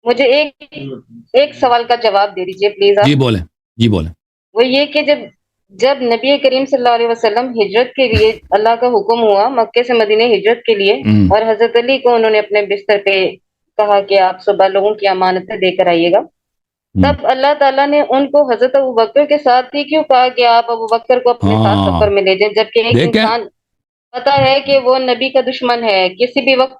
مجھے ایک سوال کا جواب دے دیجیے پلیز آپ. جی بولیں. جی بولیں. وہ یہ کہ جب نبی کریم صلی اللہ علیہ وسلم ہجرت کے لیے اللہ کا حکم ہوا مکے سے مدینے ہجرت کے لیے، اور حضرت علی کو انہوں نے اپنے بستر پہ کہا کہ آپ صبح لوگوں کی امانتیں دے کر آئیے گا، تب اللہ تعالیٰ نے ان کو حضرت ابوبکر کے ساتھ ہی کیوں کہا کہ آپ ابوبکر کو اپنے ساتھ سفر میں لے جائیں، جبکہ ایک انسان پتا ہے کہ وہ نبی کا دشمن ہے کسی بھی وقت.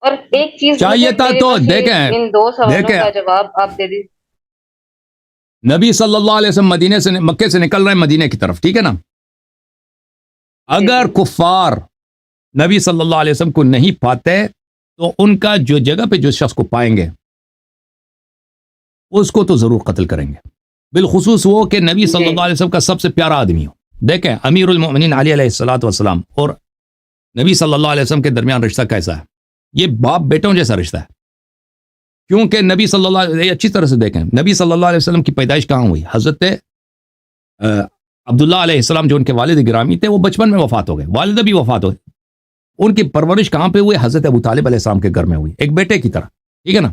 اور ایک چیز چاہیے تھا تو دیکھیں، ان دو سوالوں کا جواب آپ دے دیجیے. نبی صلی اللہ علیہ وسلم مدینے سے مکے سے نکل رہے ہیں مدینے کی طرف، ٹھیک ہے نا. اگر کفار نبی صلی اللہ علیہ وسلم کو نہیں پاتے تو ان کا جو جگہ پہ جو شخص کو پائیں گے اس کو تو ضرور قتل کریں گے، بالخصوص وہ کہ نبی صلی اللہ علیہ وسلم کا سب سے پیارا آدمی ہو. دیکھیں امیر المؤمنین علی علیہ الصلوۃ والسلام اور نبی صلی اللہ علیہ وسلم کے درمیان رشتہ کیسا ہے؟ یہ باپ بیٹوں جیسا رشتہ ہے. کیونکہ نبی صلی اللہ علیہ وسلم اچھی طرح سے دیکھیں، نبی صلی اللہ علیہ وسلم کی پیدائش کہاں ہوئی؟ حضرت عبداللہ علیہ السلام جو ان کے والد گرامی تھے وہ بچپن میں وفات ہو گئے، والدہ بھی وفات ہو گئی. ان کی پرورش کہاں پہ ہوئی؟ حضرت ابو طالب علیہ السلام کے گھر میں ہوئی، ایک بیٹے کی طرح، ٹھیک ہے نا.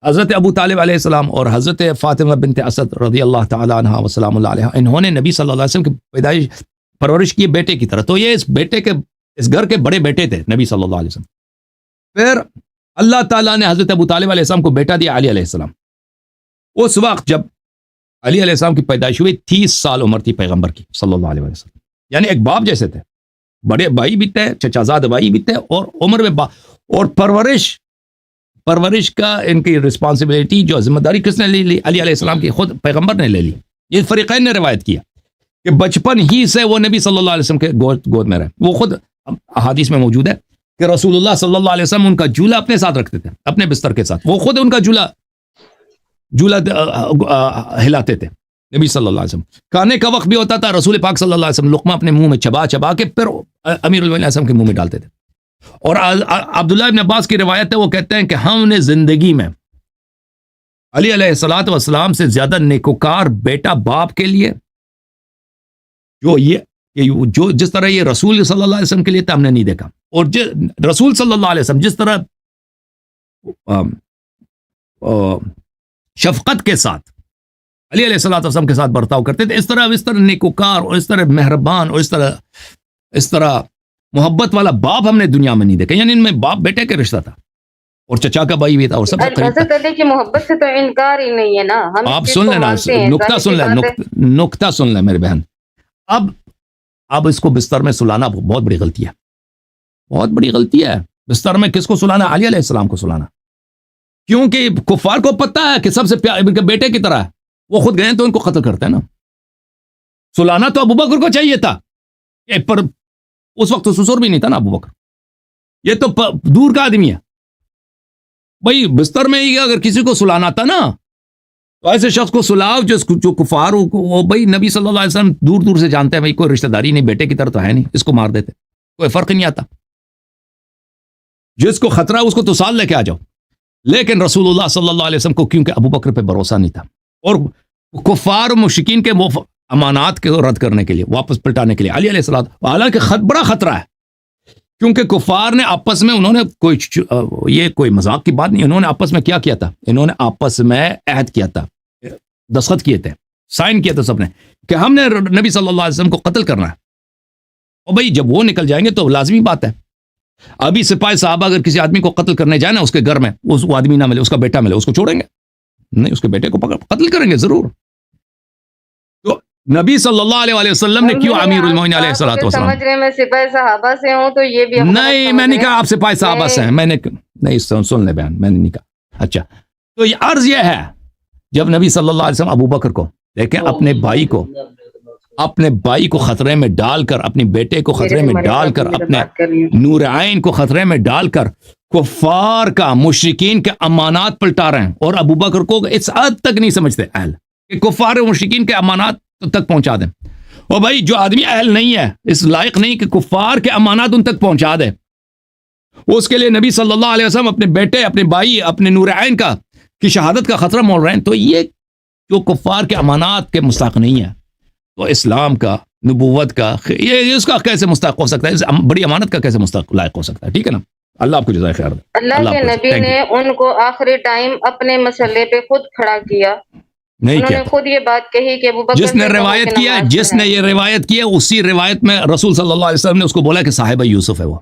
حضرت ابو طالب علیہ السلام اور حضرت فاطمہ بنت اسد رضی اللہ تعالی عنہ وسلام اللہ علیہ، انہوں نے نبی صلی اللہ علیہ وسلم کی پیدائش پرورش کی بیٹے کی طرح. تو یہ اس گھر کے بڑے بیٹے تھے نبی صلی اللہ علیہ وسلم. پھر اللہ تعالیٰ نے حضرت ابو طالب علیہ السلام کو بیٹا دیا علی علیہ السلام. اس وقت جب علی علیہ السلام کی پیدائش ہوئی 30 سال عمر تھی پیغمبر کی صلی اللہ علیہ وسلم، یعنی ایک باپ جیسے تھے، بڑے بھائی بھی تھے، چچا زاد بھائی بھی تھے، اور عمر میں اور پرورش کا ان کی رسپانسبلٹی جو ذمہ داری کس نے لی؟ علی علیہ السلام کی خود پیغمبر نے لے لی. یہ فریقین نے روایت کیا کہ بچپن ہی سے وہ نبی صلی اللہ علیہ وسلم کے گود میں رہے. وہ خود احادیث میں موجود ہے کہ رسول اللہ صلی اللہ علیہ وسلم ان کا جولا اپنے ساتھ رکھتے تھے، اپنے بستر کے ساتھ. وہ خود ان کا جولا ہلاتے تھے نبی صلی اللہ علیہ وسلم. کھانے کا وقت بھی ہوتا تھا، رسول پاک صلی اللہ علیہ وسلم لقمہ اپنے منہ میں چبا کے پھر امیر المؤمنین علیہ السلام کے منہ میں ڈالتے تھے. اور عبداللہ ابن عباس کی روایت ہے، وہ کہتے ہیں کہ ہم نے زندگی میں علی علیہ الصلوۃ والسلام سے زیادہ نیکوکار بیٹا باپ کے لیے جو جس طرح یہ رسول صلی اللہ علیہ وسلم کے لیے تھا ہم نے نہیں دیکھا. اور رسول صلی اللہ علیہ وسلم جس طرح شفقت کے ساتھ علی علیہ الصلوۃ والسلام کے ساتھ برتاؤ کرتے تھے، اس طرح نیکوکار اور اس طرح مہربان اور اس طرح محبت والا باپ ہم نے دنیا میں نہیں دیکھا. یعنی ان میں باپ بیٹے کا رشتہ تھا اور چچا کا بھائی بھی تھا اور سب سے قریب حضرت علی کی محبت سے تو انکار ہی نہیں ہے نا. آپ سن لیں نا، نکتہ سن لیں میرے بہن. اب اس کو بستر میں سلانا بہت بڑی غلطی ہے، بہت بڑی غلطی ہے. بستر میں کس کو سلانا؟ علی علیہ السلام کو سلانا. کیونکہ کفار کو پتہ ہے کہ سب سے پیارے بیٹے کی طرح ہے، وہ خود گئے تو ان کو قتل کرتے ہیں نا. سلانا تو ابوبکر کو چاہیے تھا، پر اس وقت تو سسر بھی نہیں تھا نا ابوبکر، یہ تو دور کا آدمی ہے. بھائی بستر میں ہی اگر کسی کو سلانا تھا نا تو ایسے شخص کو سلاؤ جو کفار ہو. وہ بھائی نبی صلی اللہ علیہ وسلم دور دور سے جانتے ہیں، بھائی کوئی رشتہ داری نہیں، بیٹے کی طرح تو ہے نہیں، اس کو مار دیتے، کوئی فرق نہیں آتا. جس کو خطرہ ہے اس کو تو سال لے کے آ جاؤ. لیکن رسول اللہ صلی اللہ علیہ وسلم کو کیونکہ ابوبکر پہ بھروسہ نہیں تھا، اور کفار و مشرکین کے امانات کے رد کرنے کے لیے، واپس پلٹانے کے لیے علی علیہ السلام، حالانکہ بڑا خطرہ ہے، کیونکہ کفار نے آپس میں انہوں نے یہ کوئی مذاق کی بات نہیں، انہوں نے آپس میں کیا کیا تھا؟ انہوں نے آپس میں عہد کیا تھا، دستخط کیے تھے، سائن کیا تھا سب نے کہ ہم نے نبی صلی اللہ علیہ وسلم کو قتل کرنا ہے. اور بھائی جب وہ نکل جائیں گے تو لازمی بات ہے. ابھی سپاہی صحابہ اگر کسی آدمی کو قتل کرنے جائے نا، اس کے گھر میں وہ آدمی نہ ملے، اس کا بیٹا ملے، اس کو چھوڑیں گے نہیں؟ اس کے بیٹے کو قتل کریں گے ضرور. تو نبی صلی اللہ علیہ وسلم نے کیوں امیر المومنین علیہ الصلوۃ والسلام سمجھ میں سپاہی صحابہ سے ہوں تو یہ بھی نہیں، میں نے کہا آپ سپاہی صحابہ سے ہیں، میں نے نہیں، سن لے بیان، میں نے نہیں کہا. اچھا، تو یہ عرض یہ ہے، جب نبی صلی اللہ علیہ وسلم ابوبکر کو دیکھیں اپنے بھائی کو خطرے میں ڈال کر، اپنے بیٹے کو خطرے میں ڈال کر، اپنے نور عین کو خطرے میں ڈال کر کفار کا، مشرکین کے امانات پلٹا رہے ہیں، اور ابوبکر کو اس حد تک نہیں سمجھتے اہل کہ کفار و مشرکین کے امانات تک پہنچا دیں. اور بھائی جو آدمی اہل نہیں ہے، اس لائق نہیں کہ کفار کے امانات ان تک پہنچا دے، اس کے لیے نبی صلی اللہ علیہ وسلم اپنے بیٹے، اپنے بھائی، اپنے نور عین کی شہادت کا خطرہ مول رہے ہیں. تو یہ جو کفار کے امانات کے مستحق نہیں ہے، تو اسلام کا، نبوت کا، یہ اس کا کیسے مستحق ہو سکتا ہے؟ اس بڑی امانت کا کیسے مستحق لائق ہو سکتا ہے؟ ٹھیک ہے نا. اللہ آپ کو جزائے خیر دے. اللہ کے نبی نے ان کو آخری ٹائم اپنے مسئلے پہ خود کھڑا کیا. نہیں انہوں کیا نے خود یہ بات کہی کہ ابو بکر جس نے روایت کیا، جس نے یہ روایت کی ہے، اسی روایت میں رسول صلی اللہ علیہ وسلم نے اس کو بولا کہ صاحب یوسف ہے وہ.